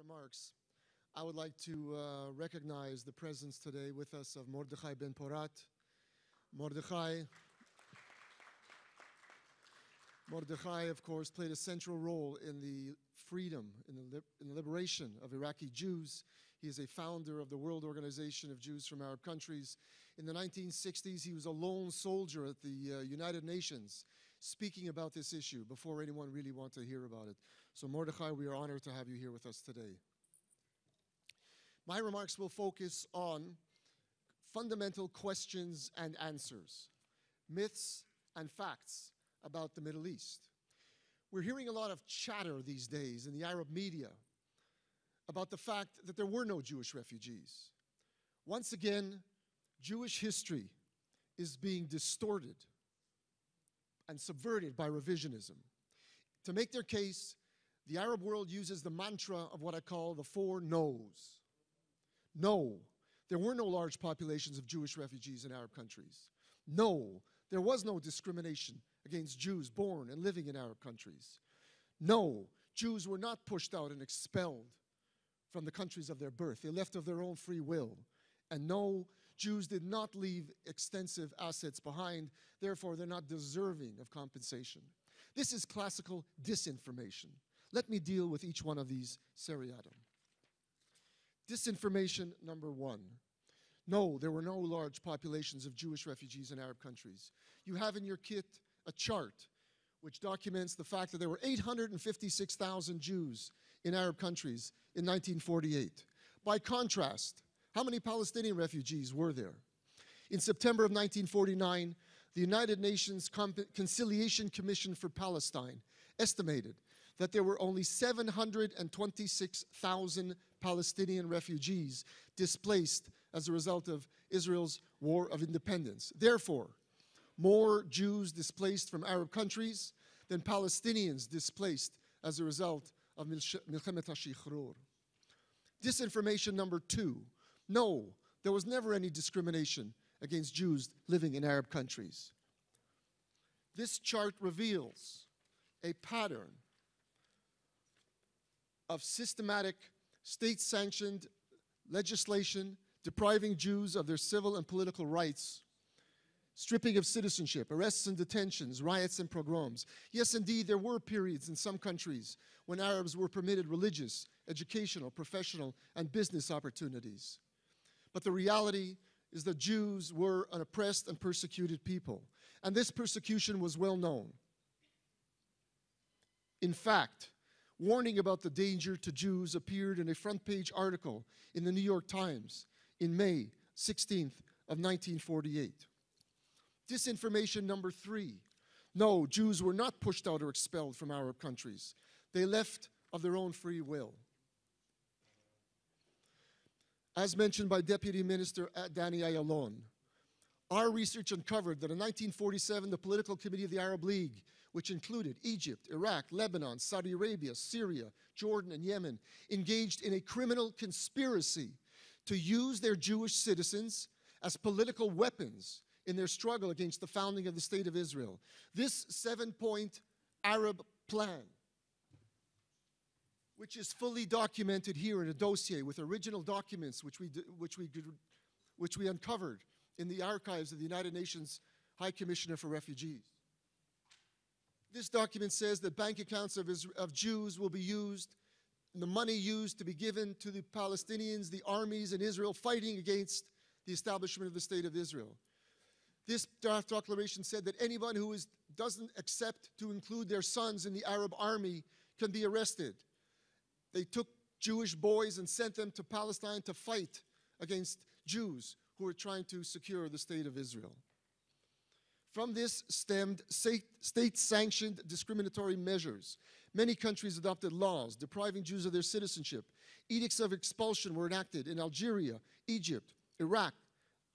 remarks, I would like to recognize the presence today with us of Mordechai Ben Porat. Mordechai, of course, played a central role in the freedom, in the liberation of Iraqi Jews. He is a founder of the World Organization of Jews from Arab Countries. In the 1960s, he was a lone soldier at the United Nations, speaking about this issue before anyone really wanted to hear about it. So Mordechai, we are honored to have you here with us today. My remarks will focus on fundamental questions and answers, myths and facts about the Middle East. We're hearing a lot of chatter these days in the Arab media about the fact that there were no Jewish refugees. Once again, Jewish history is being distorted and subverted by revisionism. To make their case, the Arab world uses the mantra of what I call the four no's. No, there were no large populations of Jewish refugees in Arab countries. No, there was no discrimination against Jews born and living in Arab countries. No, Jews were not pushed out and expelled from the countries of their birth. They left of their own free will. And no, Jews did not leave extensive assets behind. Therefore, they're not deserving of compensation. This is classical disinformation. Let me deal with each one of these seriatim. Disinformation number one. No, there were no large populations of Jewish refugees in Arab countries. You have in your kit a chart which documents the fact that there were 856,000 Jews in Arab countries in 1948. By contrast, how many Palestinian refugees were there? In September of 1949, the United Nations Conciliation Commission for Palestine estimated that there were only 726,000 Palestinian refugees displaced as a result of Israel's war of independence. Therefore, more Jews displaced from Arab countries than Palestinians displaced as a result of Milchemet HaShichrur. Disinformation number two. No, there was never any discrimination against Jews living in Arab countries. This chart reveals a pattern of systematic state-sanctioned legislation depriving Jews of their civil and political rights, stripping of citizenship, arrests and detentions, riots and pogroms. Yes, indeed, there were periods in some countries when Arabs were permitted religious, educational, professional, and business opportunities. But the reality is that Jews were an oppressed and persecuted people, and this persecution was well known. In fact, warning about the danger to Jews appeared in a front-page article in the New York Times in May 16th of 1948. Disinformation number three. No, Jews were not pushed out or expelled from Arab countries. They left of their own free will. As mentioned by Deputy Minister Danny Ayalon, our research uncovered that in 1947, the Political Committee of the Arab League, which included Egypt, Iraq, Lebanon, Saudi Arabia, Syria, Jordan, and Yemen, engaged in a criminal conspiracy to use their Jewish citizens as political weapons in their struggle against the founding of the State of Israel. This 7-point Arab plan, which is fully documented here in a dossier with original documents which we uncovered in the archives of the United Nations High Commissioner for Refugees. This document says that bank accounts of Jews will be used, and the money used to be given to the Palestinians, the armies in Israel fighting against the establishment of the State of Israel. This draft declaration said that anyone who doesn't accept to include their sons in the Arab army can be arrested. They took Jewish boys and sent them to Palestine to fight against Jews who were trying to secure the State of Israel. From this stemmed state-sanctioned discriminatory measures. Many countries adopted laws depriving Jews of their citizenship. Edicts of expulsion were enacted in Algeria, Egypt, Iraq,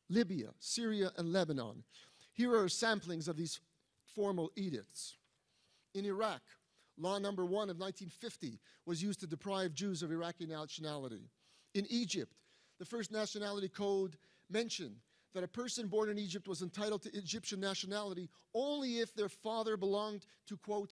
Libya, Syria, and Lebanon. Here are samplings of these formal edicts. In Iraq, Law number 1 of 1950 was used to deprive Jews of Iraqi nationality. In Egypt, the first nationality code mentioned that a person born in Egypt was entitled to Egyptian nationality only if their father belonged to, quote,